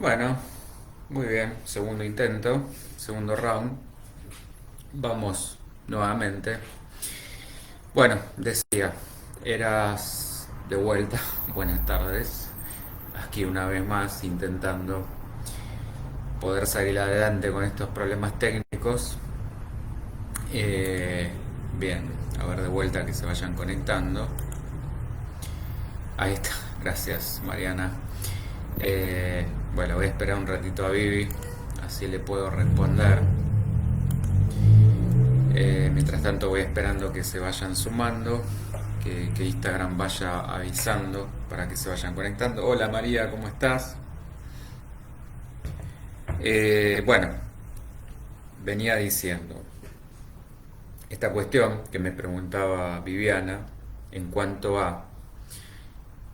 Bueno, muy bien. Segundo intento, segundo round. Vamos nuevamente. Bueno, decía, eras de vuelta. Buenas tardes. Aquí una vez más intentando poder salir adelante con estos problemas técnicos. Eh, bien, a ver de vuelta que se vayan conectando. Ahí está, gracias Mariana. Bueno, voy a esperar un ratito a Vivi, así le puedo responder. Mientras tanto voy esperando que se vayan sumando, que Instagram vaya avisando para que se vayan conectando. Hola María, ¿cómo estás? Bueno, venía diciendo esta cuestión que me preguntaba Viviana en cuanto a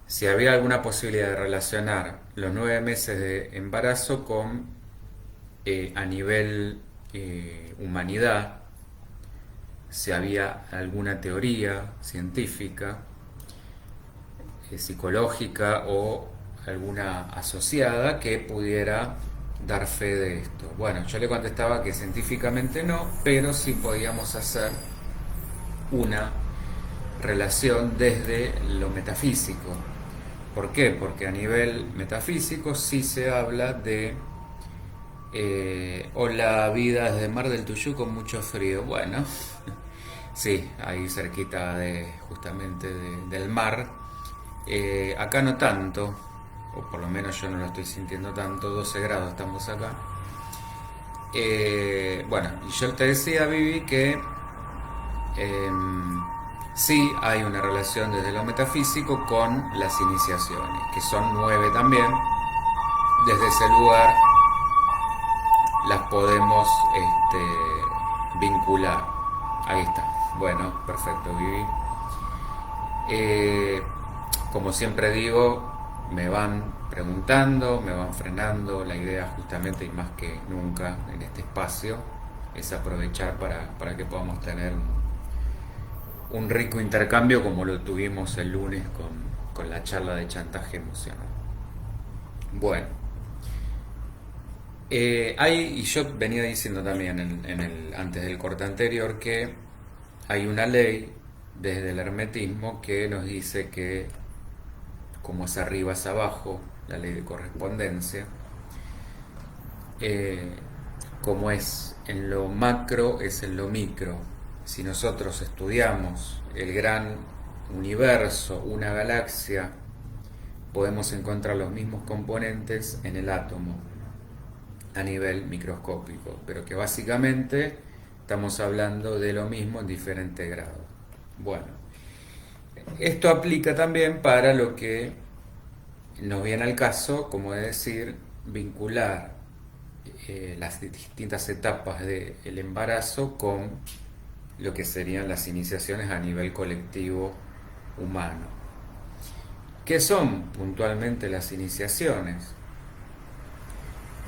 si había alguna posibilidad de relacionar los 9 meses de embarazo con a nivel humanidad, si había alguna teoría científica, psicológica o alguna asociada que pudiera dar fe de esto. Bueno, yo le contestaba que científicamente no, pero sí podíamos hacer una relación desde lo metafísico. ¿Por qué? Porque a nivel metafísico sí se habla de o la vida desde Mar del Tuyú con mucho frío. Bueno, sí, ahí cerquita de justamente del mar. Acá no tanto, o por lo menos yo no lo estoy sintiendo tanto, 12 grados estamos acá. Bueno, y yo te decía, Vivi, que eh, sí hay una relación desde lo metafísico con las iniciaciones, que son 9 también. Desde ese lugar las podemos vincular. Ahí está. Bueno, perfecto, Vivi. Eh, Como siempre digo, me van preguntando, me van frenando. La idea justamente y más que nunca en este espacio es aprovechar para que podamos tener un rico intercambio como lo tuvimos el lunes con la charla de chantaje emocional. Bueno, y yo venía diciendo también antes del corte anterior que hay una ley desde el hermetismo que nos dice que como es arriba es abajo, la ley de correspondencia, eh, como es en lo macro es en lo micro. Si nosotros estudiamos el gran universo, una galaxia, podemos encontrar los mismos componentes en el átomo a nivel microscópico, pero que básicamente estamos hablando de lo mismo en diferente grado. Bueno, esto aplica también para lo que nos viene al caso, como es decir, vincular las distintas etapas del embarazo con lo que serían las iniciaciones a nivel colectivo humano. ¿Qué son puntualmente las iniciaciones?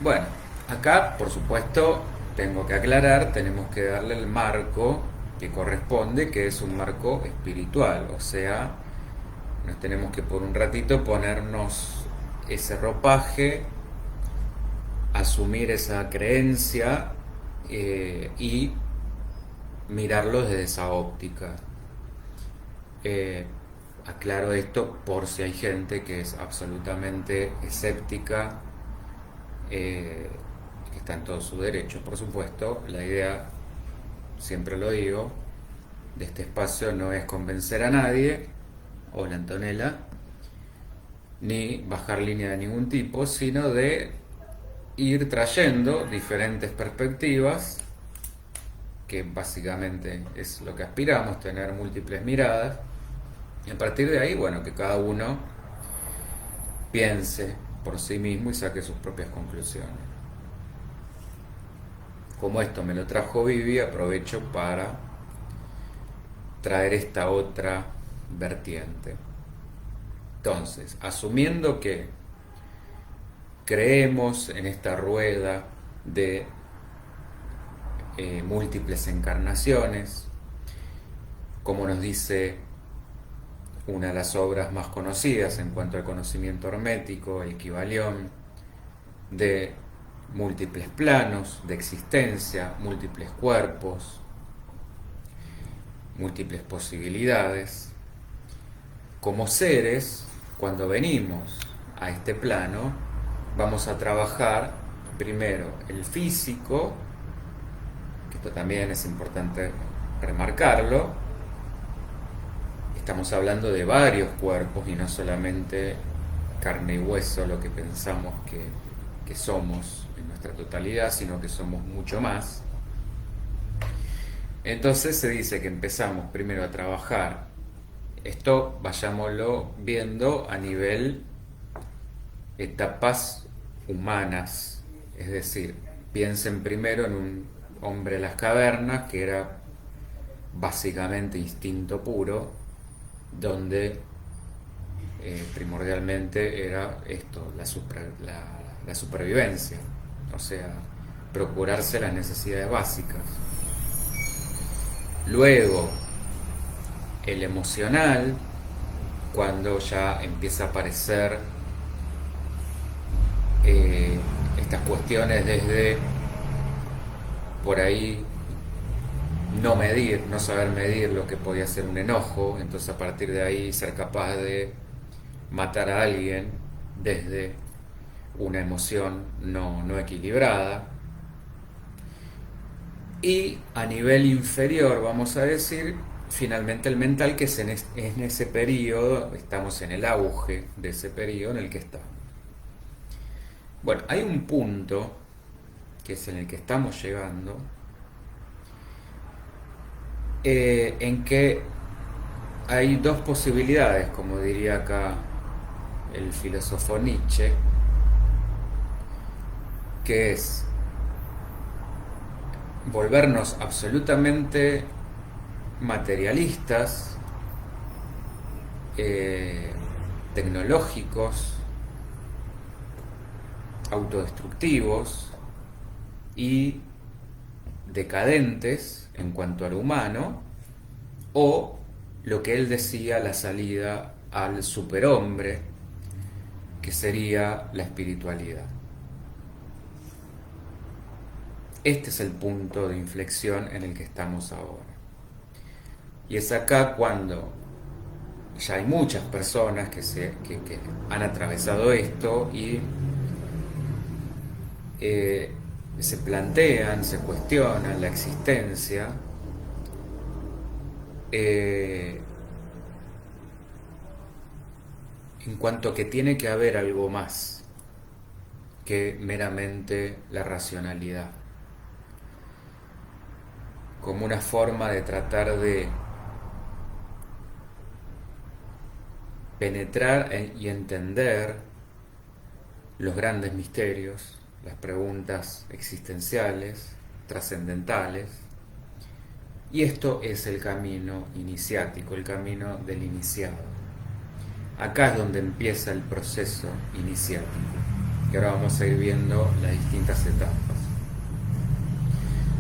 Bueno, acá por supuesto tengo que aclarar, tenemos que darle el marco que corresponde, que es un marco espiritual, o sea, nos tenemos que por un ratito ponernos ese ropaje, asumir esa creencia y mirarlo desde esa óptica. Aclaro esto por si hay gente que es absolutamente escéptica, que está en todo su derecho, por supuesto. La idea, siempre lo digo, de este espacio no es convencer a nadie, hola Antonella, ni bajar línea de ningún tipo, sino de ir trayendo diferentes perspectivas, que básicamente es lo que aspiramos, tener múltiples miradas, y a partir de ahí, bueno, que cada uno piense por sí mismo y saque sus propias conclusiones. Como esto me lo trajo Vivi, aprovecho para traer esta otra vertiente. Entonces, asumiendo que creemos en esta rueda de múltiples encarnaciones, como nos dice una de las obras más conocidas en cuanto al conocimiento hermético, el Kybalión, de múltiples planos de existencia, múltiples cuerpos, múltiples posibilidades. Como seres, cuando venimos a este plano, vamos a trabajar primero el físico, que esto también es importante remarcarlo. Estamos hablando de varios cuerpos y no solamente carne y hueso, lo que pensamos que somos en nuestra totalidad, sino que somos mucho más. Entonces se dice que empezamos primero a trabajar, esto vayámoslo viendo a nivel etapas humanas, es decir, piensen primero en un hombre de las cavernas que era básicamente instinto puro, donde primordialmente era esto, la supervivencia, o sea, procurarse las necesidades básicas. Luego, el emocional, cuando ya empieza a aparecer estas cuestiones desde por ahí no saber medir lo que podía ser un enojo, entonces a partir de ahí ser capaz de matar a alguien desde una emoción no equilibrada. Y a nivel inferior, vamos a decir, finalmente el mental, que es en ese periodo, estamos en el auge de ese periodo en el que estamos. Bueno, hay un punto que es en el que estamos llegando, en que hay dos posibilidades, como diría acá el filósofo Nietzsche, que es volvernos absolutamente materialistas, tecnológicos, autodestructivos y decadentes en cuanto al humano, o lo que él decía, la salida al superhombre, que sería la espiritualidad. Este es el punto de inflexión en el que estamos ahora. Y es acá cuando ya hay muchas personas que han atravesado esto y se plantean, se cuestionan la existencia en cuanto a que tiene que haber algo más que meramente la racionalidad, como una forma de tratar de penetrar y entender los grandes misterios, las preguntas existenciales, trascendentales. Y esto es el camino iniciático, el camino del iniciado. Acá es donde empieza el proceso iniciático. Y ahora vamos a ir viendo las distintas etapas.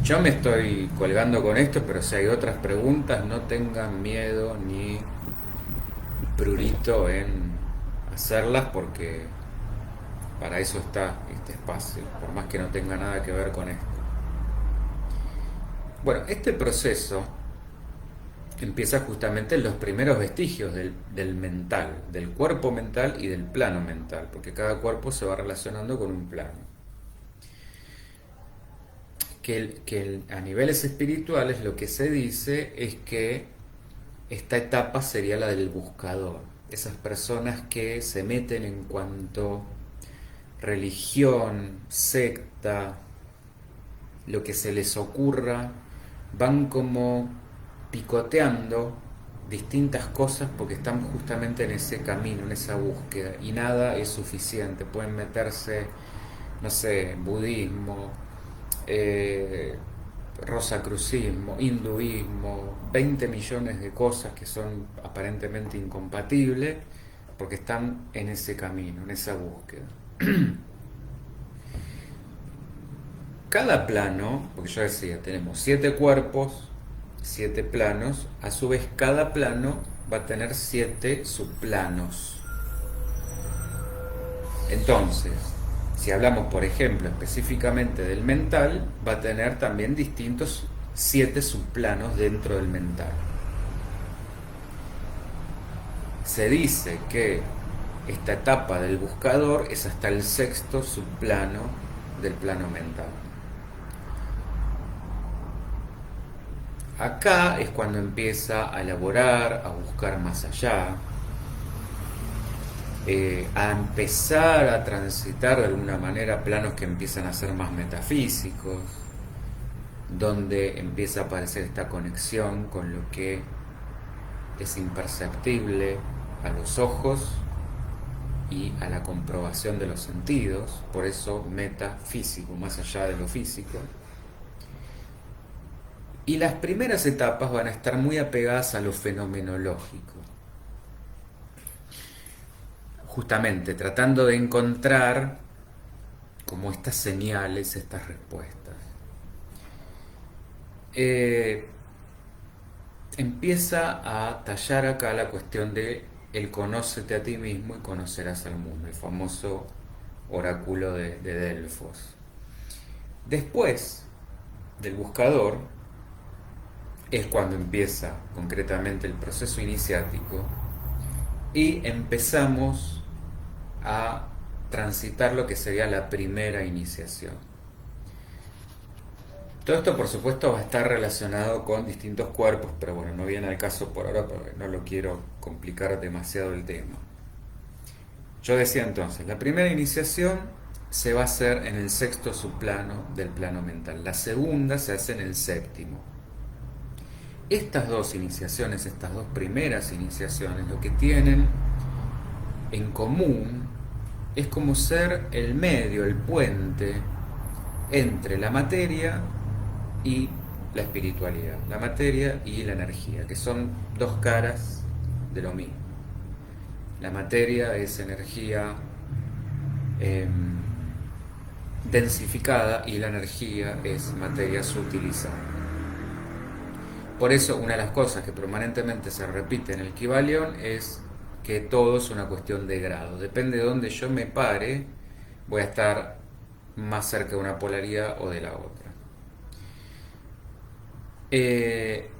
Yo me estoy colgando con esto, pero si hay otras preguntas, no tengan miedo ni prurito en hacerlas, porque para eso está este espacio, por más que no tenga nada que ver con esto. Bueno, este proceso empieza justamente en los primeros vestigios del mental, del cuerpo mental y del plano mental, porque cada cuerpo se va relacionando con un plano. A niveles espirituales lo que se dice es que esta etapa sería la del buscador, esas personas que se meten en cuanto religión, secta, lo que se les ocurra, van como picoteando distintas cosas porque están justamente en ese camino, en esa búsqueda, y nada es suficiente. Pueden meterse, no sé, budismo, rosacrucismo, hinduismo, 20 millones de cosas que son aparentemente incompatibles porque están en ese camino, en esa búsqueda. Cada plano, porque yo decía, tenemos 7 cuerpos, 7 planos, a su vez cada plano va a tener 7 subplanos. Entonces, Si hablamos, por ejemplo, específicamente del mental, va a tener también distintos 7 subplanos dentro del mental. Se dice que esta etapa del buscador es hasta el 6.º subplano del plano mental. Acá es cuando empieza a elaborar, a buscar más allá, a empezar a transitar de alguna manera planos que empiezan a ser más metafísicos, donde empieza a aparecer esta conexión con lo que es imperceptible a los ojos y a la comprobación de los sentidos, por eso metafísico, más allá de lo físico. Y las primeras etapas van a estar muy apegadas a lo fenomenológico, justamente tratando de encontrar como estas señales, estas respuestas. Empieza a tallar acá la cuestión de el conócete a ti mismo y conocerás al mundo, el famoso oráculo de Delfos. Después del buscador es cuando empieza concretamente el proceso iniciático y empezamos a transitar lo que sería la primera iniciación. Todo esto, por supuesto, va a estar relacionado con distintos cuerpos, pero bueno, no viene al caso por ahora porque no lo quiero complicar demasiado el tema. Yo decía entonces, la primera iniciación se va a hacer en el 6.º subplano del plano mental. La segunda se hace en el 7.º. Estas dos iniciaciones, estas dos primeras iniciaciones, lo que tienen en común es como ser el medio, el puente entre la materia y la espiritualidad, la materia y la energía, que son dos caras de lo mismo. La materia es energía densificada y la energía es materia sutilizada. Por eso una de las cosas que permanentemente se repite en el Kybalión es que todo es una cuestión de grado. Depende de dónde yo me pare, voy a estar más cerca de una polaridad o de la otra.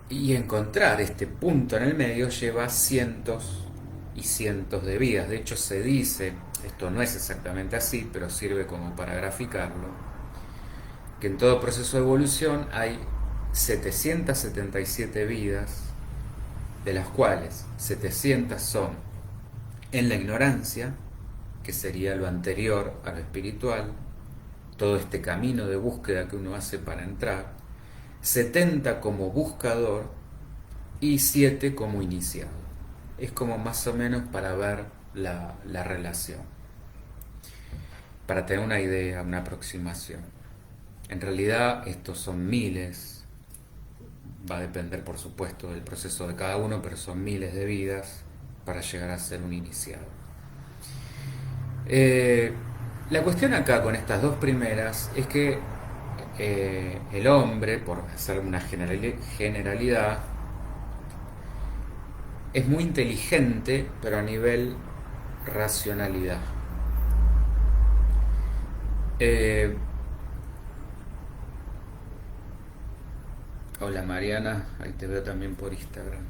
Y encontrar este punto en el medio lleva cientos y cientos de vidas. De hecho se dice, esto no es exactamente así, pero sirve como para graficarlo, que en todo proceso de evolución hay 777 vidas, de las cuales 700 son en la ignorancia, que sería lo anterior a lo espiritual, todo este camino de búsqueda que uno hace para entrar, 70 como buscador y 7 como iniciado. Es como más o menos para ver la relación, para tener una idea, una aproximación. En realidad estos son miles, va a depender por supuesto del proceso de cada uno, pero son miles de vidas para llegar a ser un iniciado. La cuestión acá con estas dos primeras es que el hombre, por hacer una generalidad, es muy inteligente, pero a nivel racionalidad. Hola Mariana, ahí te veo también por Instagram.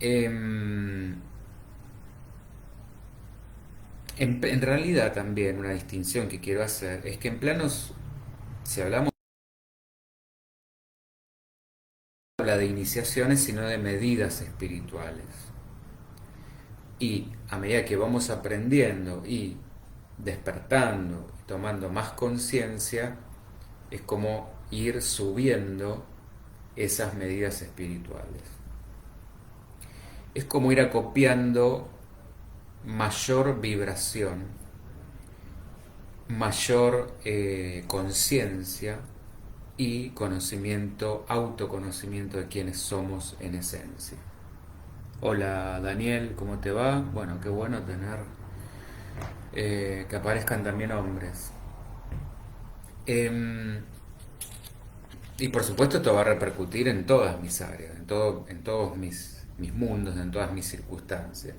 En realidad también una distinción que quiero hacer es que en planos, si hablamos, no habla de iniciaciones, sino de medidas espirituales. Y a medida que vamos aprendiendo y despertando, tomando más conciencia, es como ir subiendo esas medidas espirituales. Es como ir acopiando mayor vibración, mayor conciencia y conocimiento, autoconocimiento de quiénes somos en esencia. Hola Daniel, ¿cómo te va? Bueno, qué bueno tener que aparezcan también hombres. Y por supuesto esto va a repercutir en todas mis áreas, en todos mis mundos, en todas mis circunstancias.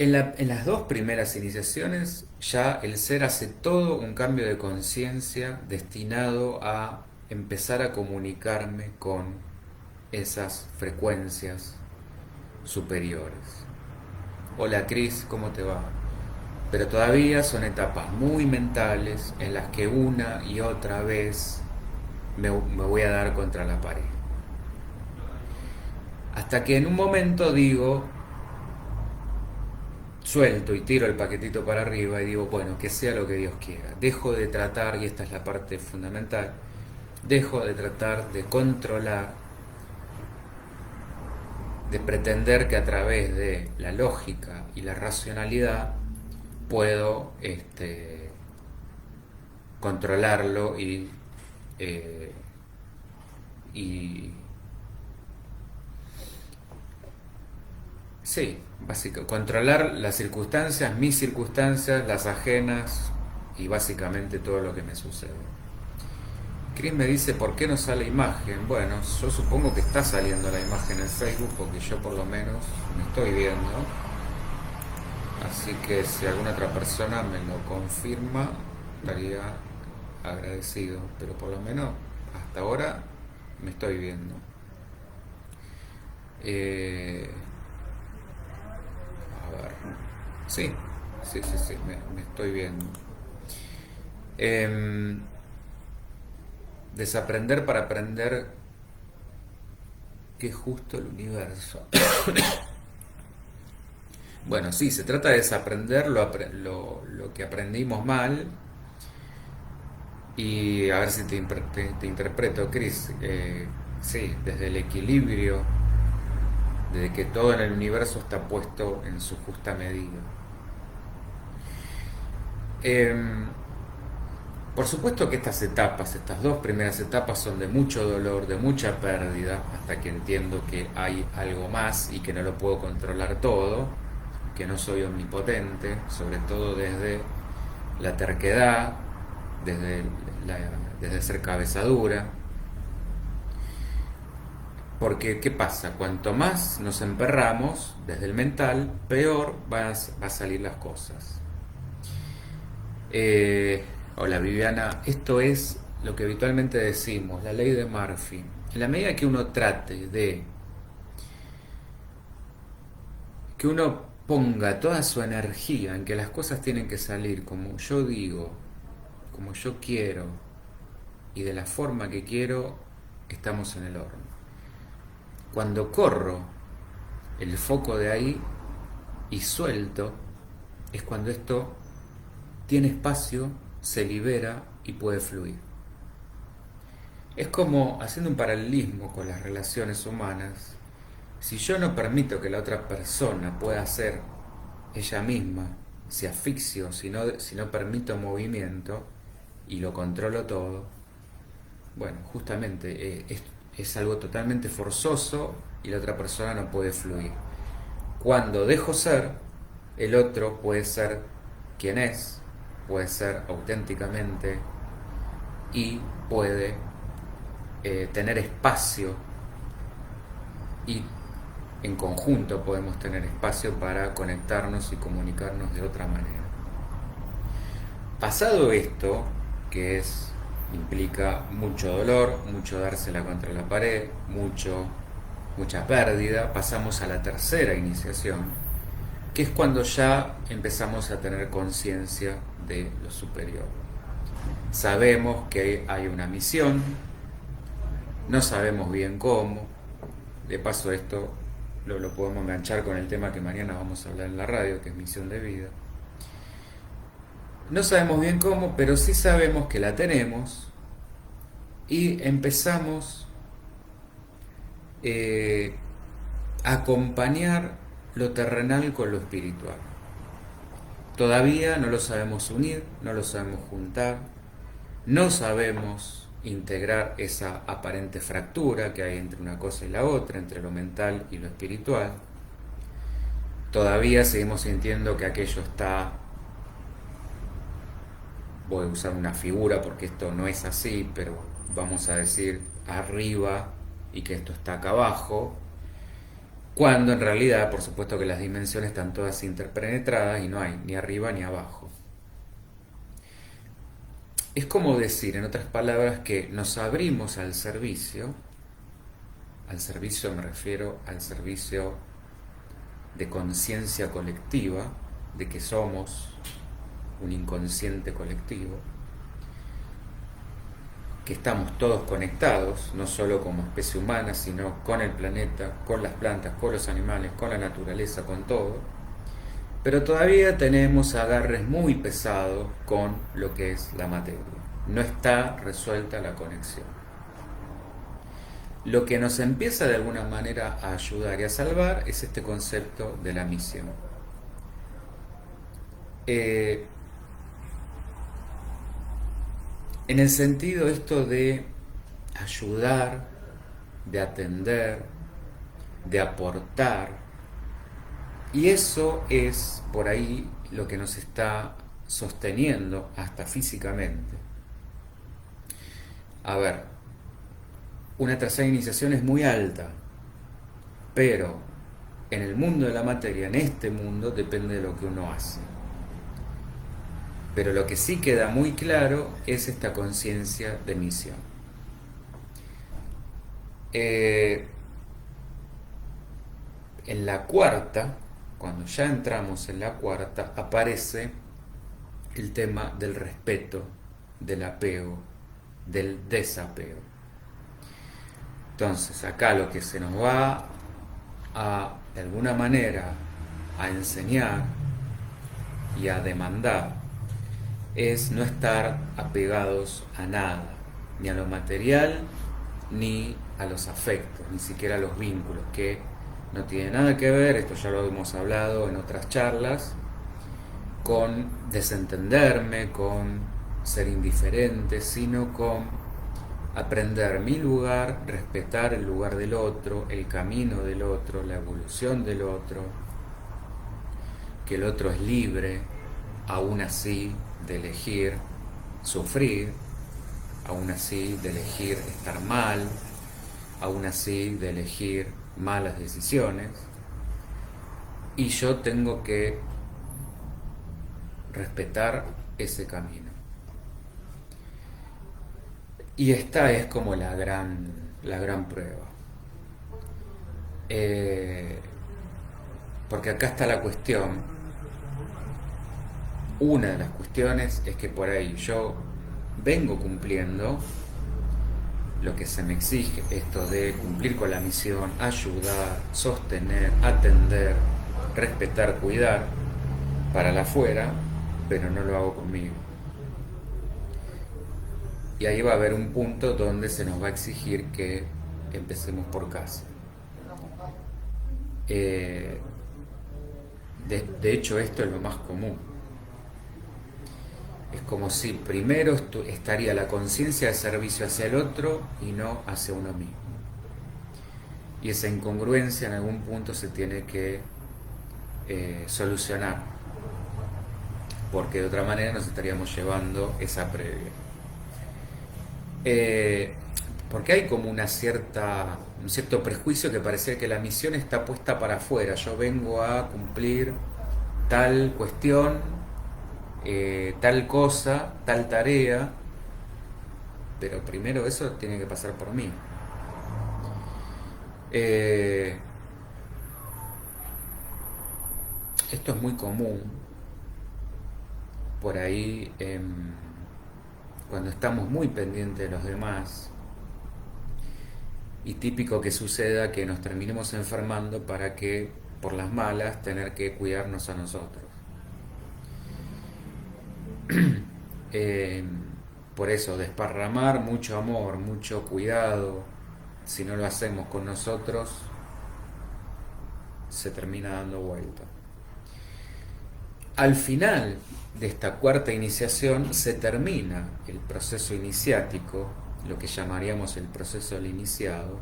En las dos primeras iniciaciones ya el ser hace todo un cambio de conciencia destinado a empezar a comunicarme con esas frecuencias superiores. Hola Cris, ¿cómo te va? Pero todavía son etapas muy mentales en las que una y otra vez me voy a dar contra la pared. Hasta que en un momento digo, suelto y tiro el paquetito para arriba y digo, bueno, que sea lo que Dios quiera. Dejo de tratar, y esta es la parte fundamental, dejo de tratar de controlar, de pretender que a través de la lógica y la racionalidad puedo controlarlo eh, y sí, básicamente controlar las circunstancias, las ajenas y básicamente todo lo que me sucede. Chris me dice, ¿por qué no sale imagen? Bueno, yo supongo que está saliendo la imagen en Facebook porque yo por lo menos me estoy viendo. Así que si alguna otra persona me lo confirma, estaría agradecido. Pero por lo menos hasta ahora me estoy viendo. A ver. Sí, sí, me estoy viendo. Em, Desaprender para aprender, que es justo el universo. Bueno, sí, se trata de desaprender lo que aprendimos mal. Y a ver si te interpreto, Chris. Sí, desde el equilibrio, desde que todo en el universo está puesto en su justa medida. Em, por supuesto que estas dos primeras etapas son de mucho dolor, de mucha pérdida, hasta que entiendo que hay algo más y que no lo puedo controlar todo, que no soy omnipotente, sobre todo desde la terquedad, desde, desde ser cabeza dura. Porque, ¿qué pasa? Cuanto más nos emperramos desde el mental, peor va a salir las cosas. Hola Viviana, esto es lo que habitualmente decimos, la ley de Murphy. En la medida que uno trate de que uno ponga toda su energía en que las cosas tienen que salir como yo digo, como yo quiero y de la forma que quiero, estamos en el horno. Cuando corro el foco de ahí y suelto, es cuando esto tiene espacio, se libera y puede fluir. Es como, haciendo un paralelismo con las relaciones humanas, si yo no permito que la otra persona pueda ser ella misma, si asfixio, si no permito movimiento y lo controlo todo, bueno, justamente es algo totalmente forzoso y la otra persona no puede fluir. Cuando dejo ser, el otro puede ser quien es, puede ser auténticamente y puede tener espacio, y en conjunto podemos tener espacio para conectarnos y comunicarnos de otra manera. Pasado esto, que implica mucho dolor, mucho dársela contra la pared, mucha pérdida, pasamos a la tercera iniciación, que es cuando ya empezamos a tener conciencia de lo superior. Sabemos que hay una misión, no sabemos bien cómo. De paso, esto lo podemos enganchar con el tema que mañana vamos a hablar en la radio, que es misión de vida. No sabemos bien cómo, pero sí sabemos que la tenemos y empezamos a acompañar lo terrenal con lo espiritual. Todavía no lo sabemos unir, no lo sabemos juntar, no sabemos integrar esa aparente fractura que hay entre una cosa y la otra, entre lo mental y lo espiritual. Todavía seguimos sintiendo que aquello está, voy a usar una figura porque esto no es así, pero vamos a decir arriba y que esto está acá abajo, cuando en realidad, por supuesto que las dimensiones están todas interpenetradas y no hay ni arriba ni abajo. Es como decir, en otras palabras, que nos abrimos al servicio me refiero al servicio de conciencia colectiva, de que somos un inconsciente colectivo, que estamos todos conectados, no solo como especie humana, sino con el planeta, con las plantas, con los animales, con la naturaleza, con todo, pero todavía tenemos agarres muy pesados con lo que es la materia. No está resuelta la conexión. Lo que nos empieza de alguna manera a ayudar y a salvar es este concepto de la misión. En el sentido esto de ayudar, de atender, de aportar, y eso es por ahí lo que nos está sosteniendo hasta físicamente. A ver, una tercera iniciación es muy alta, pero en el mundo de la materia, en este mundo, depende de lo que uno hace. Pero lo que sí queda muy claro es esta conciencia de misión. En la cuarta, cuando ya entramos en la cuarta, aparece el tema del respeto, del apego, del desapego. Entonces, acá lo que se nos va a, de alguna manera, a enseñar y a demandar es no estar apegados a nada, ni a lo material, ni a los afectos, ni siquiera a los vínculos, que no tiene nada que ver, esto ya lo hemos hablado en otras charlas, con desentenderme, con ser indiferente, sino con aprender mi lugar, respetar el lugar del otro, el camino del otro, la evolución del otro, que el otro es libre, aún así, de elegir sufrir, aún así de elegir estar mal, aún así de elegir malas decisiones, y yo tengo que respetar ese camino. Y esta es como la gran prueba. Porque acá está la cuestión. Una de las cuestiones es que por ahí yo vengo cumpliendo lo que se me exige, esto de cumplir con la misión, ayudar, sostener, atender, respetar, cuidar para la afuera, pero no lo hago conmigo. Y ahí va a haber un punto donde se nos va a exigir que empecemos por casa. De hecho, esto es lo más común. Es como si primero estaría la conciencia de servicio hacia el otro y no hacia uno mismo. Y esa incongruencia en algún punto se tiene que solucionar, porque de otra manera nos estaríamos llevando esa previa. Porque hay como un cierto prejuicio que parece que la misión está puesta para afuera. Yo vengo a cumplir tal cuestión, tal cosa, tal tarea, pero primero eso tiene que pasar por mí. Esto es muy común por ahí cuando estamos muy pendientes de los demás, y típico que suceda que nos terminemos enfermando para que por las malas tener que cuidarnos a nosotros. Por eso desparramar mucho amor, mucho cuidado, si no lo hacemos con nosotros, se termina dando vuelta. Al final de esta cuarta iniciación se termina el proceso iniciático, lo que llamaríamos el proceso del iniciado,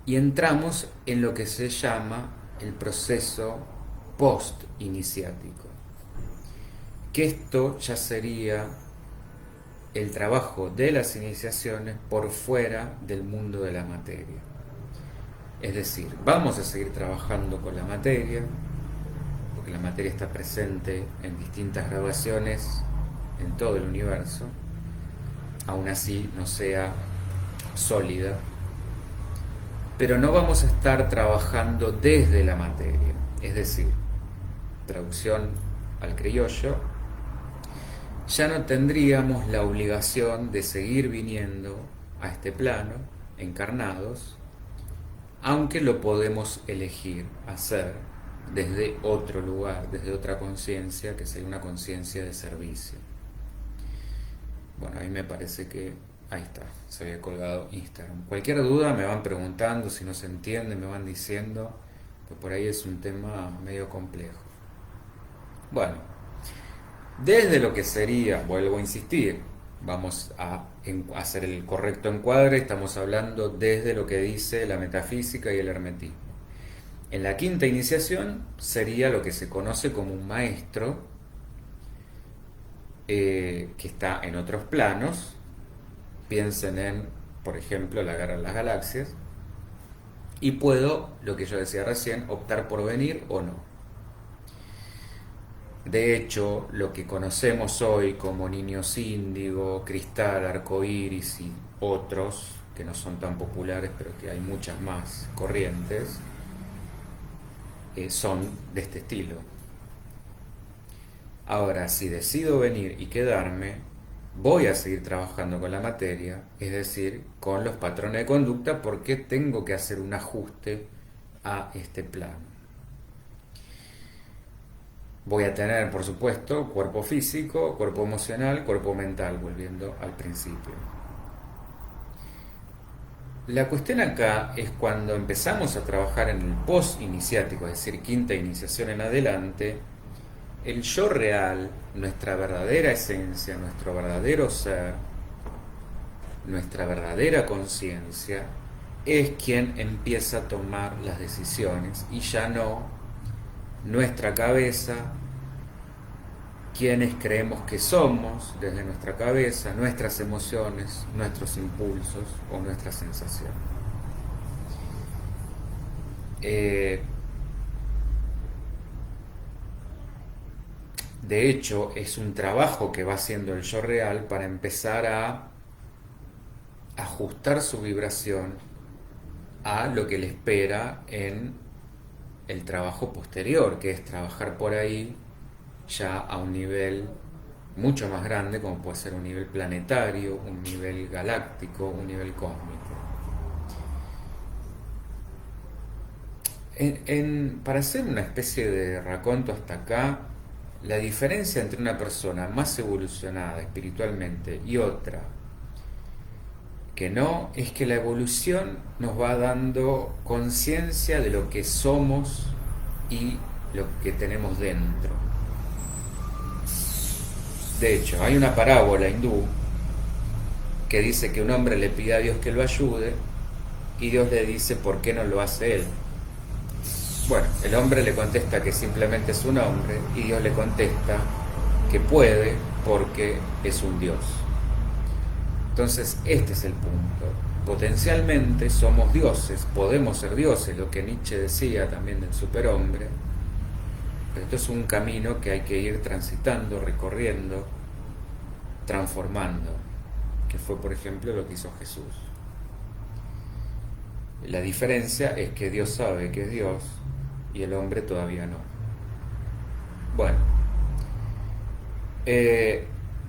y entramos en lo que se llama el proceso post-iniciático, que esto ya sería el trabajo de las iniciaciones por fuera del mundo de la materia. Es decir, vamos a seguir trabajando con la materia, porque la materia está presente en distintas graduaciones en todo el universo, aún así no sea sólida, pero no vamos a estar trabajando desde la materia, es decir, traducción al criollo, ya no tendríamos la obligación de seguir viniendo a este plano, encarnados, aunque lo podemos elegir hacer desde otro lugar, desde otra conciencia, que sería una conciencia de servicio. Bueno, ahí me parece que ahí está, se había colgado Instagram. Cualquier duda me van preguntando, si no se entiende me van diciendo, que por ahí es un tema medio complejo. Bueno, desde lo que sería, vuelvo a insistir, vamos a hacer el correcto encuadre, estamos hablando desde lo que dice la metafísica y el hermetismo. En la quinta iniciación sería lo que se conoce como un maestro que está en otros planos. Piensen en, por ejemplo, la Guerra de las Galaxias, y puedo, lo que yo decía recién, optar por venir o no. De hecho, lo que conocemos hoy como niños índigo, cristal, arcoíris y otros, que no son tan populares, pero que hay muchas más corrientes, son de este estilo. Ahora, si decido venir y quedarme, voy a seguir trabajando con la materia, es decir, con los patrones de conducta, porque tengo que hacer un ajuste a este plano. Voy a tener, por supuesto, cuerpo físico, cuerpo emocional, cuerpo mental, volviendo al principio. La cuestión acá es cuando empezamos a trabajar en el post-iniciático, es decir, quinta iniciación en adelante, el yo real, nuestra verdadera esencia, nuestro verdadero ser, nuestra verdadera conciencia, es quien empieza a tomar las decisiones y ya no nuestra cabeza, quienes creemos que somos desde nuestra cabeza, nuestras emociones, nuestros impulsos o nuestras sensaciones. De hecho, es un trabajo que va haciendo el yo real para empezar a ajustar su vibración a lo que le espera en el trabajo posterior, que es trabajar por ahí ya a un nivel mucho más grande, como puede ser un nivel planetario, un nivel galáctico, un nivel cósmico. Para hacer una especie de raconto hasta acá, la diferencia entre una persona más evolucionada espiritualmente y otra que no, es que la evolución nos va dando conciencia de lo que somos y lo que tenemos dentro. De hecho, hay una parábola hindú que dice que un hombre le pide a Dios que lo ayude y Dios le dice por qué no lo hace él. Bueno, el hombre le contesta que simplemente es un hombre y Dios le contesta que puede porque es un Dios. Entonces, este es el punto. Potencialmente somos dioses, podemos ser dioses, lo que Nietzsche decía también del superhombre, pero esto es un camino que hay que ir transitando, recorriendo, transformando, que fue, por ejemplo, lo que hizo Jesús. La diferencia es que Dios sabe que es Dios y el hombre todavía no. Bueno,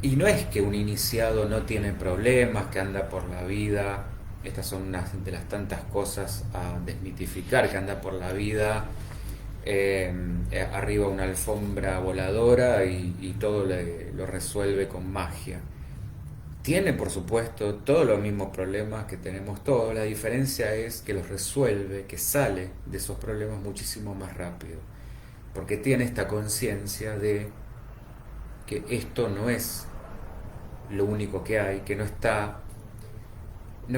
y no es que un iniciado no tiene problemas, que anda por la vida, estas son unas de las tantas cosas a desmitificar, que anda por la vida arriba una alfombra voladora y todo lo resuelve con magia. Tiene, por supuesto, todos los mismos problemas que tenemos todos, la diferencia es que los resuelve, que sale de esos problemas muchísimo más rápido, porque tiene esta conciencia de que esto no es lo único que hay, que no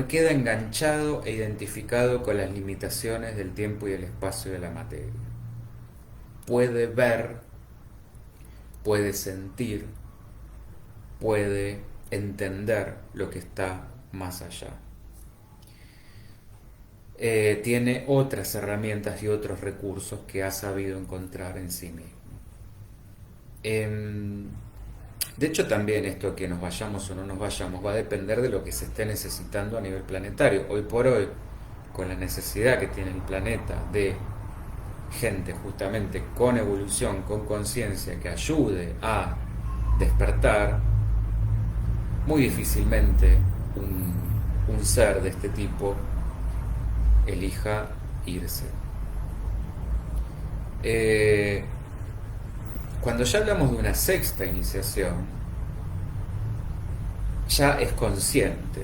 queda enganchado e identificado con las limitaciones del tiempo y el espacio de la materia. Puede ver, puede sentir, puede entender lo que está más allá. tiene otras herramientas y otros recursos que ha sabido encontrar en sí mismo. Em, de hecho, también esto que nos vayamos o no nos vayamos va a depender de lo que se esté necesitando a nivel planetario. Hoy por hoy, con la necesidad que tiene el planeta de gente justamente con evolución, con conciencia, que ayude a despertar, muy difícilmente un ser de este tipo elija irse. Eh, Cuando ya hablamos de una sexta iniciación, ya es consciente.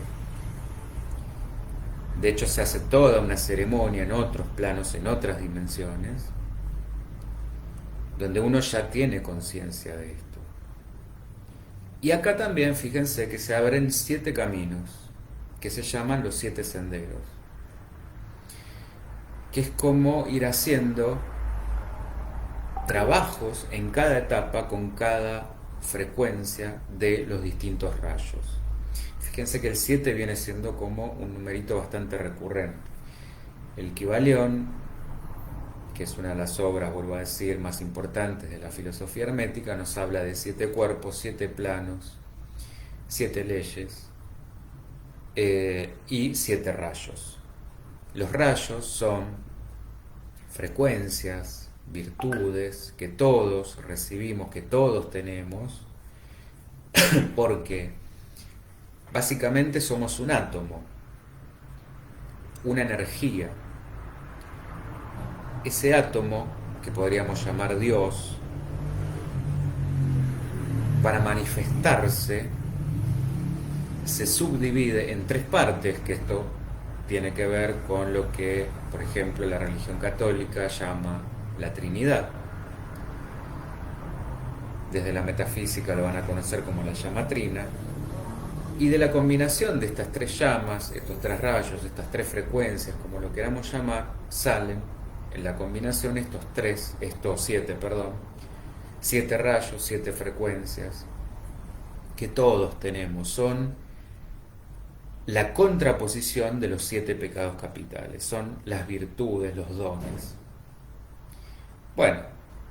De hecho, se hace toda una ceremonia en otros planos, en otras dimensiones, donde uno ya tiene conciencia de esto. Y acá también, fíjense que se abren 7 caminos, que se llaman los 7 senderos, que es como ir haciendo trabajos en cada etapa con cada frecuencia de los distintos rayos. Fíjense que el 7 viene siendo como un numerito bastante recurrente. El Kybalión, que es una de las obras, vuelvo a decir, más importantes de la filosofía hermética, nos habla de 7 cuerpos, 7 planos, 7 leyes y 7 rayos. Los rayos son frecuencias, virtudes que todos recibimos, que todos tenemos, porque básicamente somos un átomo, una energía. Ese átomo, que podríamos llamar Dios, para manifestarse, se subdivide en 3 partes, que esto tiene que ver con lo que, por ejemplo, la religión católica llama la Trinidad. Desde la metafísica lo van a conocer como la llama trina. Y de la combinación de estas 3 llamas, estos 3 rayos, estas 3 frecuencias, como lo queramos llamar, salen en la combinación estos 7 rayos, 7 frecuencias, que todos tenemos. Son la contraposición de los 7 pecados capitales, son las virtudes, los dones. Bueno,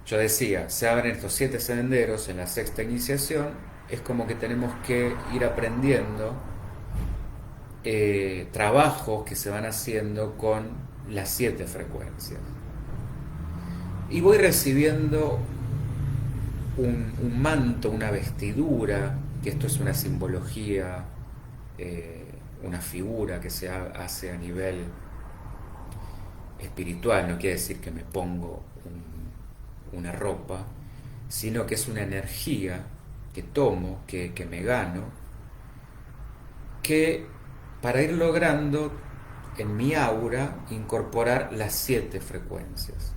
yo decía, se abren estos 7 senderos en la sexta iniciación, es como que tenemos que ir aprendiendo trabajos que se van haciendo con las 7 frecuencias. Y voy recibiendo un manto, una vestidura, que esto es una simbología, una figura que se hace a nivel espiritual, no quiere decir que me pongo una ropa, sino que es una energía que tomo, que me gano, que para ir logrando en mi aura incorporar las 7 frecuencias.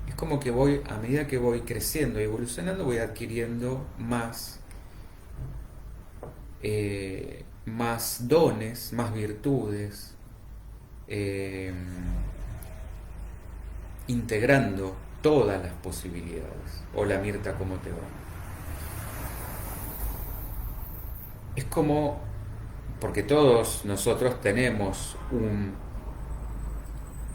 Es como que voy, a medida que voy creciendo y evolucionando, voy adquiriendo más dones, más virtudes, integrando todas las posibilidades. Hola Mirta, ¿cómo te va? Es como, porque todos nosotros tenemos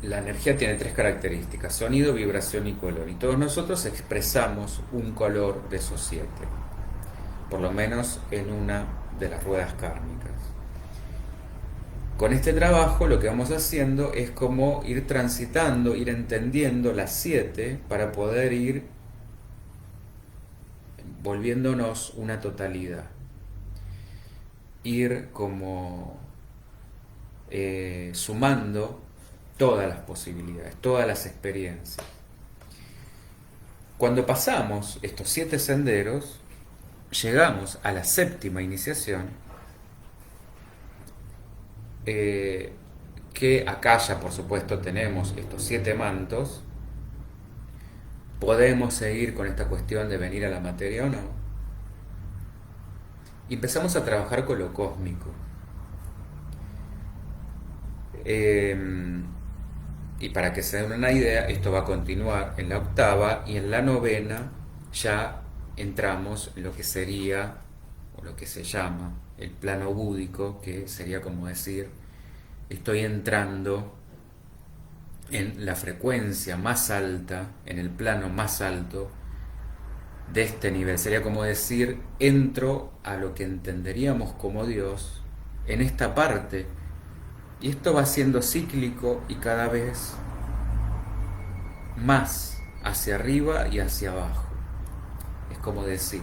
la energía tiene 3 características: sonido, vibración y color. Y todos nosotros expresamos un color de esos 7, por lo menos en una de las ruedas kármicas. Con este trabajo lo que vamos haciendo es como ir transitando, ir entendiendo las 7 para poder ir volviéndonos una totalidad. Ir como sumando todas las posibilidades, todas las experiencias. Cuando pasamos estos 7 senderos, llegamos a la séptima iniciación, que acá ya por supuesto tenemos estos 7 mantos. ¿Podemos seguir con esta cuestión de venir a la materia o no? Y empezamos a trabajar con lo cósmico. Y para que se den una idea, esto va a continuar en la octava, y en la novena ya entramos en lo que sería, o lo que se llama, el plano búdico, que sería como decir, estoy entrando en la frecuencia más alta, en el plano más alto de este nivel. Sería como decir, entro a lo que entenderíamos como Dios en esta parte. Y esto va siendo cíclico y cada vez más hacia arriba y hacia abajo. Es como decir,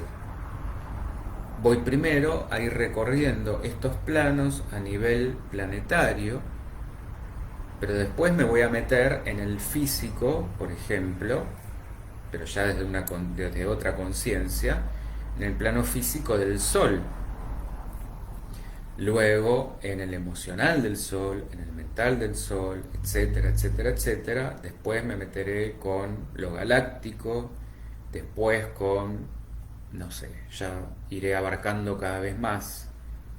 voy primero a ir recorriendo estos planos a nivel planetario, pero después me voy a meter en el físico, por ejemplo, pero ya desde otra conciencia, en el plano físico del Sol. Luego en el emocional del Sol, en el mental del Sol, etcétera, etcétera, etcétera. Después me meteré con lo galáctico, después con, no sé, ya iré abarcando cada vez más.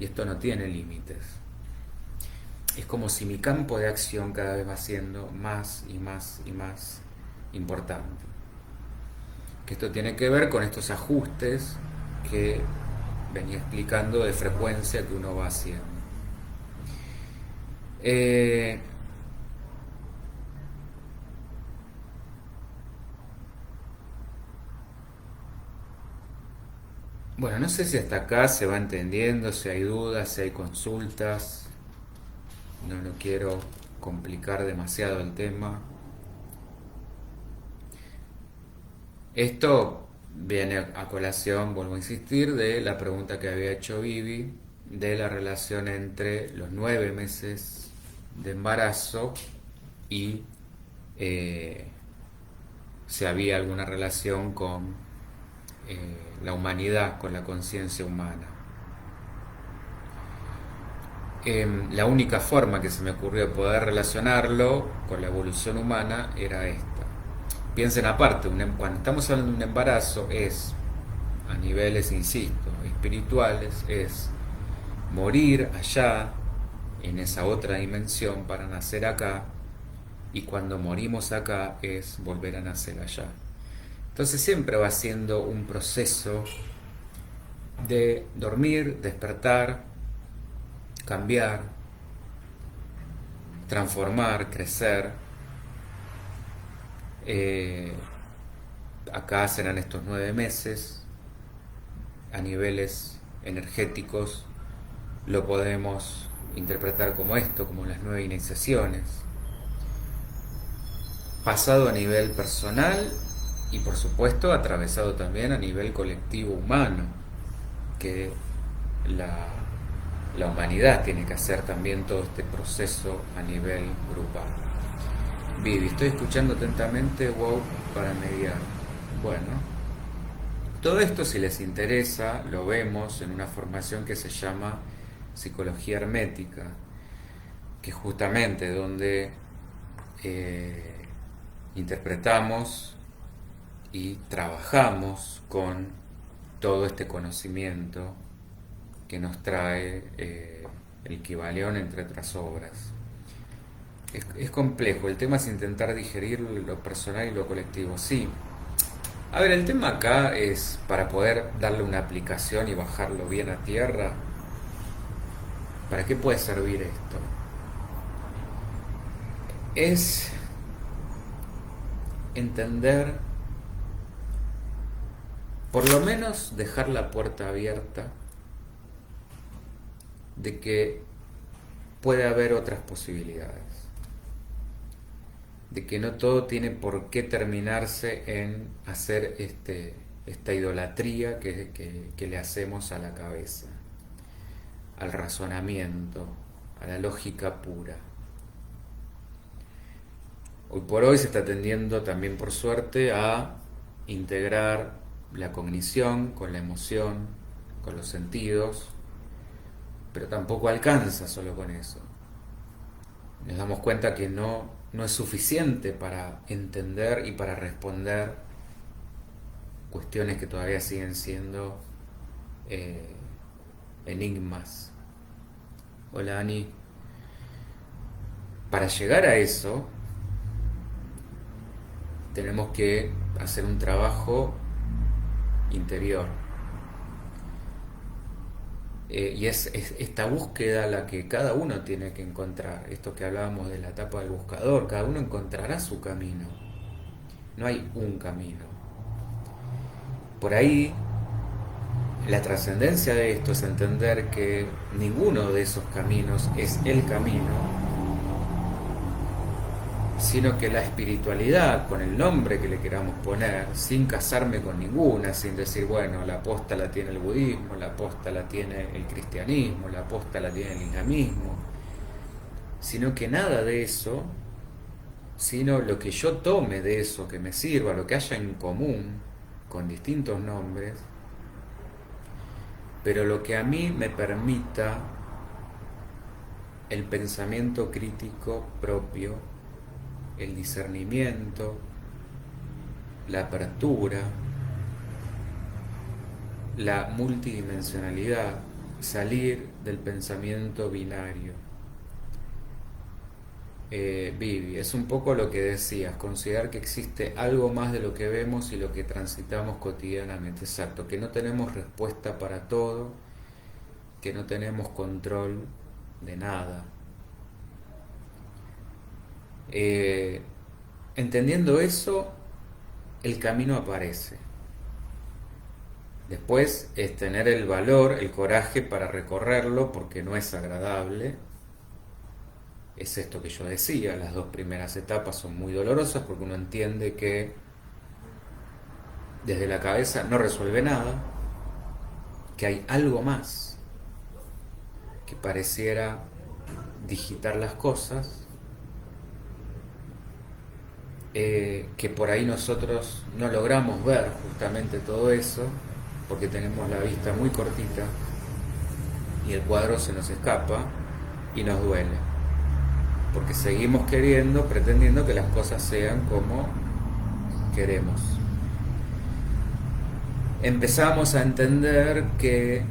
Y esto no tiene límites. Es como si mi campo de acción cada vez va siendo más y más y más importante. Que esto tiene que ver con estos ajustes que venía explicando de frecuencia que uno va haciendo. Bueno, no sé si hasta acá se va entendiendo, si hay dudas, si hay consultas. No lo quiero complicar demasiado el tema. Esto viene a colación, vuelvo a insistir, de la pregunta que había hecho Vivi, de la relación entre los 9 meses de embarazo y si había alguna relación con la humanidad, con la conciencia humana. La única forma que se me ocurrió de poder relacionarlo con la evolución humana era esta. Piensen aparte, cuando estamos hablando de un embarazo es, a niveles, insisto, espirituales, es morir allá, en esa otra dimensión, para nacer acá, y cuando morimos acá es volver a nacer allá. Entonces siempre va siendo un proceso de dormir, despertar, cambiar, transformar, crecer. Acá serán estos 9 meses. A niveles energéticos lo podemos interpretar como esto, como las 9 iniciaciones. Pasado a nivel personal y por supuesto atravesado también a nivel colectivo humano, que la humanidad tiene que hacer también todo este proceso a nivel grupal. Vivi, estoy escuchando atentamente, wow, para mediar. Bueno, todo esto, si les interesa, lo vemos en una formación que se llama Psicología Hermética, que justamente donde interpretamos y trabajamos con todo este conocimiento que nos trae el Kybalión, entre otras obras. Es complejo, el tema es intentar digerir lo personal y lo colectivo. Sí, a ver, el tema acá es, para poder darle una aplicación y bajarlo bien a tierra, ¿para qué puede servir esto? Es entender, por lo menos dejar la puerta abierta de que puede haber otras posibilidades, de que no todo tiene por qué terminarse en hacer esta idolatría que le hacemos a la cabeza, al razonamiento, a la lógica pura. Hoy por hoy se está tendiendo también, por suerte, a integrar la cognición con la emoción, con los sentidos, pero tampoco alcanza solo con eso. Nos damos cuenta que no es suficiente para entender y para responder cuestiones que todavía siguen siendo enigmas. Hola, Ani. Para llegar a eso, tenemos que hacer un trabajo interior. Y es esta búsqueda la que cada uno tiene que encontrar. Esto que hablábamos de la etapa del buscador, cada uno encontrará su camino. No hay un camino. Por ahí, la trascendencia de esto es entender que ninguno de esos caminos es el camino, sino que la espiritualidad, con el nombre que le queramos poner, sin casarme con ninguna, sin decir, bueno, la posta la tiene el budismo, la posta la tiene el cristianismo, la posta la tiene el islamismo, sino que nada de eso, sino lo que yo tome de eso, que me sirva, lo que haya en común, con distintos nombres, pero lo que a mí me permita el pensamiento crítico propio, el discernimiento, la apertura, la multidimensionalidad, salir del pensamiento binario. Vivi, es un poco lo que decías, considerar que existe algo más de lo que vemos y lo que transitamos cotidianamente. Exacto, que no tenemos respuesta para todo, que no tenemos control de nada. Eh, Entendiendo eso, el camino aparece. Después es tener el valor, el coraje para recorrerlo, porque no es agradable. Es esto que yo decía, las dos primeras etapas son muy dolorosas porque uno entiende que desde la cabeza no resuelve nada, que hay algo más que pareciera digitar las cosas, que por ahí nosotros no logramos ver justamente todo eso porque tenemos la vista muy cortita y el cuadro se nos escapa y nos duele porque seguimos queriendo, pretendiendo que las cosas sean como queremos. Empezamos a entender que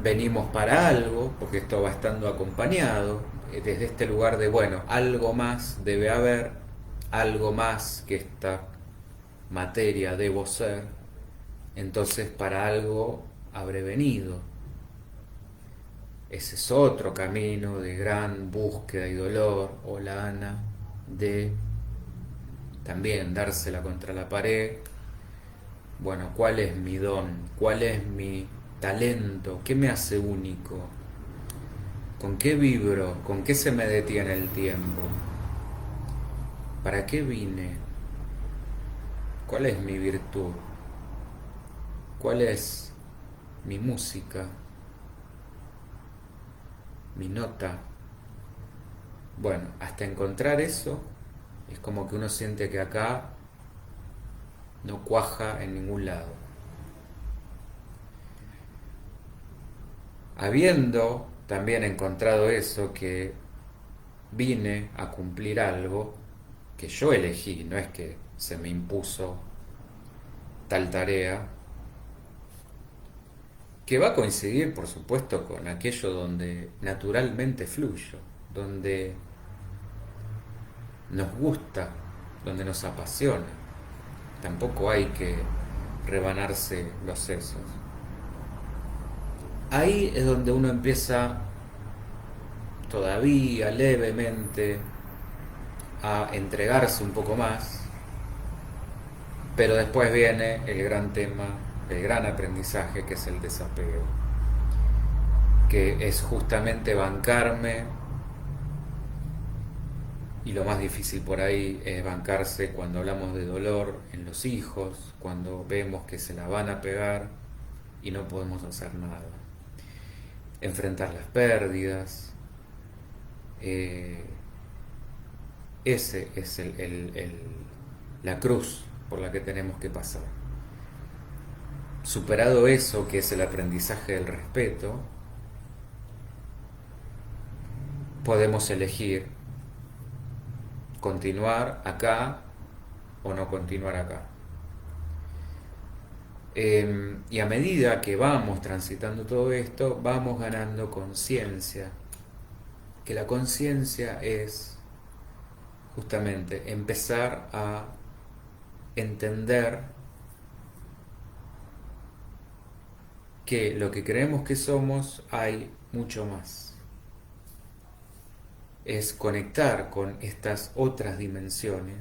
venimos para algo, porque esto va estando acompañado, desde este lugar de, bueno, algo más debe haber, algo más que esta materia debo ser, entonces para algo habré venido. Ese es otro camino de gran búsqueda y dolor, hola Ana, de también dársela contra la pared. Bueno, ¿cuál es mi don? ¿Cuál es mi talento? ¿Qué me hace único? ¿Con qué vibro? ¿Con qué se me detiene el tiempo? ¿Para qué vine? ¿Cuál es mi virtud? ¿Cuál es mi música? ¿Mi nota? Bueno, hasta encontrar eso, es como que uno siente que acá no cuaja en ningún lado. Habiendo también encontrado eso, que vine a cumplir algo que yo elegí, no es que se me impuso tal tarea, que va a coincidir, por supuesto, con aquello donde naturalmente fluyo, donde nos gusta, donde nos apasiona. Tampoco hay que rebanarse los sesos. Ahí es donde uno empieza todavía levemente a entregarse un poco más, pero después viene el gran tema, el gran aprendizaje, que es el desapego, que es justamente bancarme, y lo más difícil por ahí es bancarse cuando hablamos de dolor en los hijos, cuando vemos que se la van a pegar y no podemos hacer nada. Enfrentar las pérdidas, eh, ese es la cruz por la que tenemos que pasar. Superado eso, que es el aprendizaje del respeto, podemos elegir continuar acá o no continuar acá. Y a medida que vamos transitando todo esto, vamos ganando conciencia, que la conciencia es justamente empezar a entender que lo que creemos que somos hay mucho más. Es conectar con estas otras dimensiones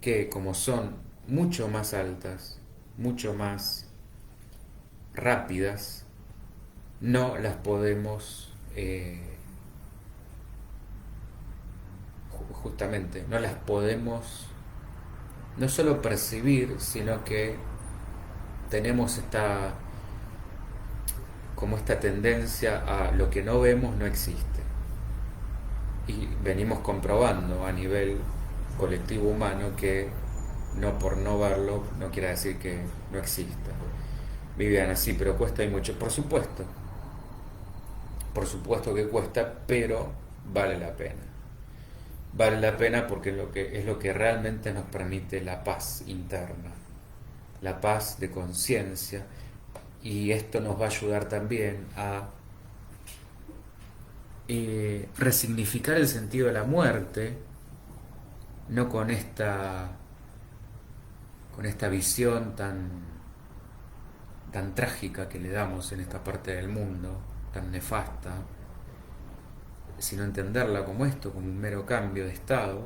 que, como son mucho más altas, mucho más rápidas, no las podemos justamente, no las podemos no solo percibir, sino que tenemos como esta tendencia a lo que no vemos no existe. Y venimos comprobando a nivel colectivo humano que no por no verlo no quiere decir que no exista. Viviana, sí, pero cuesta y mucho. Por supuesto que cuesta, pero vale la pena. Vale la pena porque es lo que realmente nos permite la paz interna, la paz de conciencia, y esto nos va a ayudar también a resignificar el sentido de la muerte, no con esta visión tan trágica que le damos en esta parte del mundo, tan nefasta, sino entenderla como esto, como un mero cambio de estado.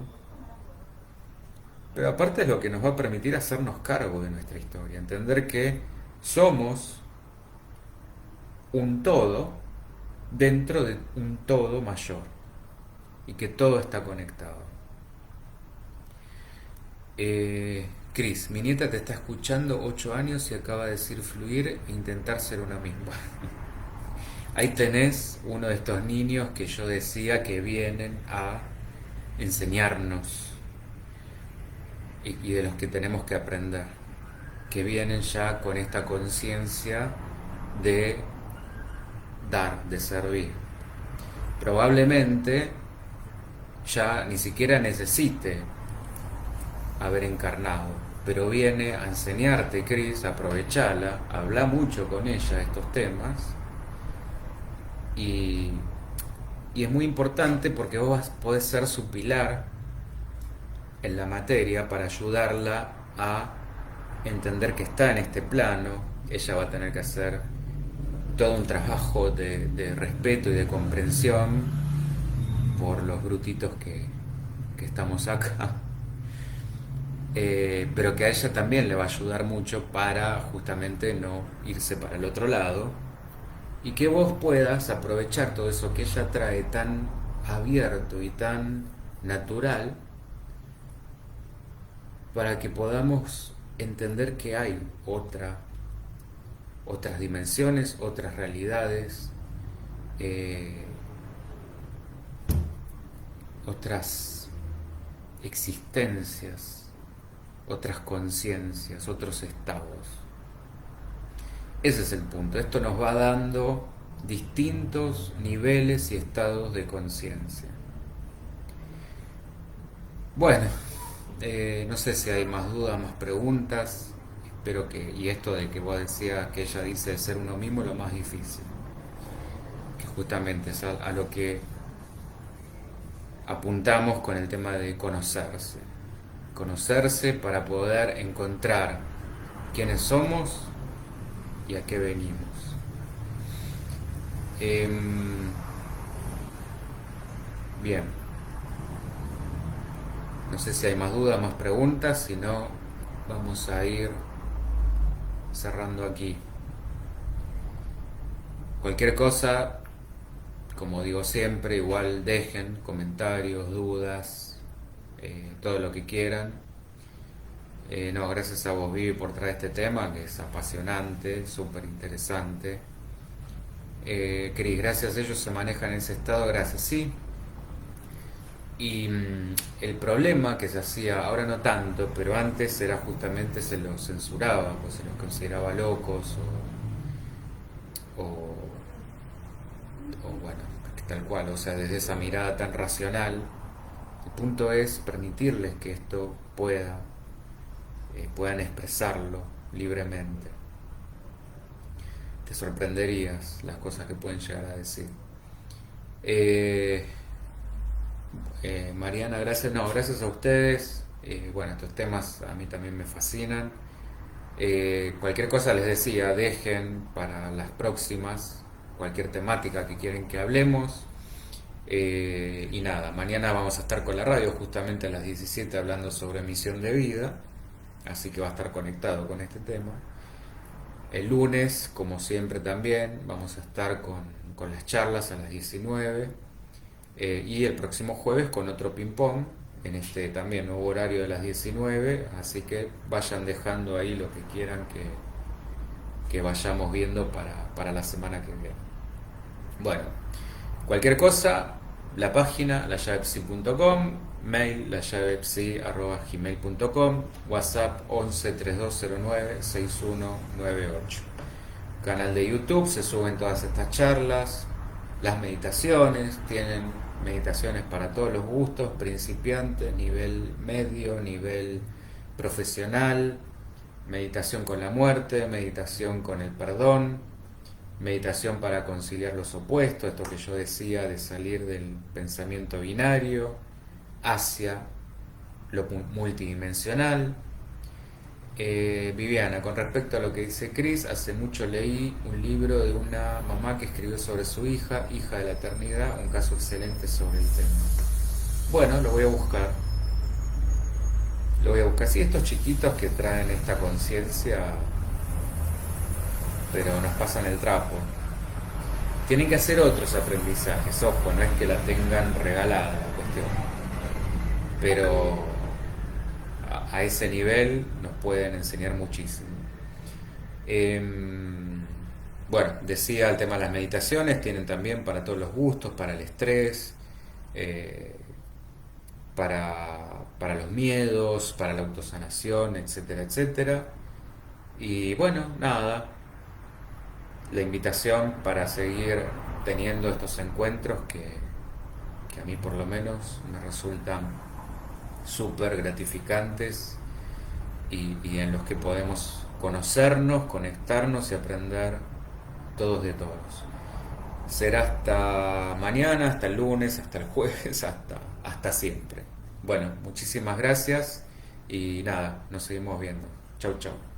Pero aparte es lo que nos va a permitir hacernos cargo de nuestra historia, entender que somos un todo dentro de un todo mayor y que todo está conectado. Cris, mi nieta te está escuchando, 8 años, y acaba de decir fluir e intentar ser una misma. Ahí tenés uno de estos niños que yo decía que vienen a enseñarnos y de los que tenemos que aprender, que vienen ya con esta conciencia de dar, de servir. Probablemente ya ni siquiera necesite haber encarnado, pero viene a enseñarte, Cris, aprovechala, habla mucho con ella estos temas, y, y es muy importante porque vos podés ser su pilar en la materia para ayudarla a entender que está en este plano. Ella va a tener que hacer todo un trabajo de respeto y de comprensión por los brutitos que estamos acá, pero que a ella también le va a ayudar mucho para justamente no irse para el otro lado, y que vos puedas aprovechar todo eso que ella trae tan abierto y tan natural para que podamos entender que hay otras dimensiones, otras realidades, otras existencias, otras conciencias, otros estados. Ese es el punto. Esto nos va dando distintos niveles y estados de conciencia. Bueno, no sé si hay más dudas, más preguntas. Espero que, y esto de que vos decías que ella dice de ser uno mismo, lo más difícil, que justamente es a lo que apuntamos con el tema de conocerse para poder encontrar quiénes somos y a qué venimos. Bien, no sé si hay más dudas, más preguntas, si no vamos a ir cerrando aquí. Cualquier cosa, como digo siempre, igual dejen comentarios, dudas, todo lo que quieran. No, gracias a vos, Vivi, por traer este tema que es apasionante, súper interesante. Cris, gracias, ellos se manejan en ese estado, gracias, sí. Y el problema que se hacía, ahora no tanto, pero antes era justamente se los censuraba, pues se los consideraba locos o bueno, tal cual, o sea, desde esa mirada tan racional. El punto es permitirles que esto puedan expresarlo libremente. Te sorprenderías las cosas que pueden llegar a decir. Mariana, gracias, no, gracias a ustedes. Bueno, estos temas a mí también me fascinan. Cualquier cosa les decía, dejen para las próximas cualquier temática que quieren que hablemos. Y nada, mañana vamos a estar con la radio justamente a las 17 hablando sobre misión de vida, así que va a estar conectado con este tema. El lunes, como siempre también, vamos a estar con las charlas a las 19, y el próximo jueves con otro ping-pong en este también nuevo horario de las 19, así que vayan dejando ahí lo que quieran que vayamos viendo para la semana que viene. Bueno, cualquier cosa, la página layavepsi.com, mail layavepsi@gmail.com, WhatsApp 11 3209 6198. Canal de YouTube, se suben todas estas charlas, las meditaciones, tienen meditaciones para todos los gustos, principiantes, nivel medio, nivel profesional, meditación con la muerte, meditación con el perdón, meditación para conciliar los opuestos, esto que yo decía de salir del pensamiento binario hacia lo multidimensional. Viviana, con respecto a lo que dice Chris, hace mucho leí un libro de una mamá que escribió sobre su hija, hija de la eternidad, un caso excelente sobre el tema. Bueno, lo voy a buscar. Lo voy a buscar. Sí, estos chiquitos que traen esta conciencia, pero nos pasan el trapo. Tienen que hacer otros aprendizajes, ojo, no es que la tengan regalada la cuestión, pero a ese nivel nos pueden enseñar muchísimo. Bueno, decía el tema de las meditaciones, tienen también para todos los gustos, para el estrés, eh, para los miedos, para la autosanación, etcétera, etcétera. Y bueno, nada, la invitación para seguir teniendo estos encuentros que a mí por lo menos me resultan súper gratificantes y en los que podemos conocernos, conectarnos y aprender todos de todos. Será hasta mañana, hasta el lunes, hasta el jueves, hasta siempre. Bueno, muchísimas gracias y nada, nos seguimos viendo. Chau, chau.